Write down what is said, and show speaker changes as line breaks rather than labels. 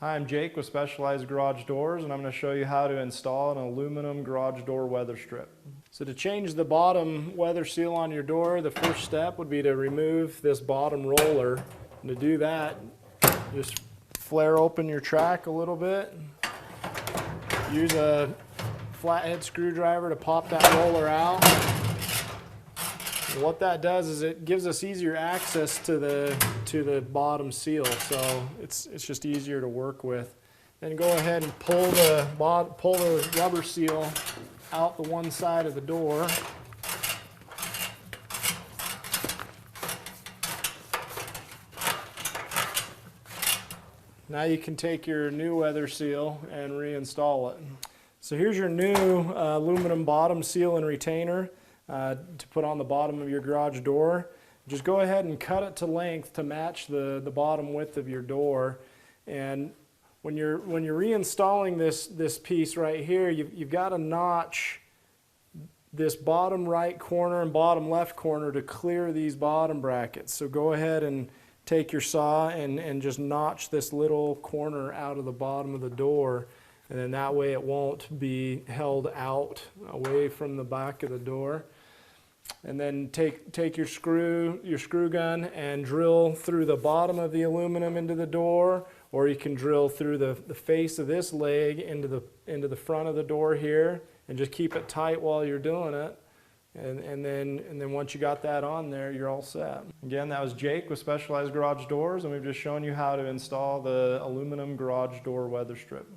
Hi, I'm Jake with Specialized Garage Doors, and I'm going to show you how to install an aluminum garage door weather strip. So to change the bottom weather seal on your door, the first step would be to remove this bottom roller. And to do that, just flare open your track a little bit. Use a flathead screwdriver to pop that roller out. And what that does is it gives us easier access to the bottom seal, so it's just easier to work with. Then go ahead and pull the rubber seal out the one side of the door. Now you can take your new weather seal and reinstall it. So here's your new aluminum bottom seal and retainer to put on the bottom of your garage door. Just go ahead and cut it to length to match the bottom width of your door. And when you're reinstalling this piece right here, you've got to notch this bottom right corner and bottom left corner to clear these bottom brackets. So go ahead and take your saw and just notch this little corner out of the bottom of the door, and then that way it won't be held out away from the back of the door. And then take your screw gun and drill through the bottom of the aluminum into the door, or you can drill through the face of this leg into the front of the door here, and just keep it tight while you're doing it. And then once you got that on there, you're all set. Again, that was Jake with Specialized Garage Doors, and we've just shown you how to install the aluminum garage door weather strip.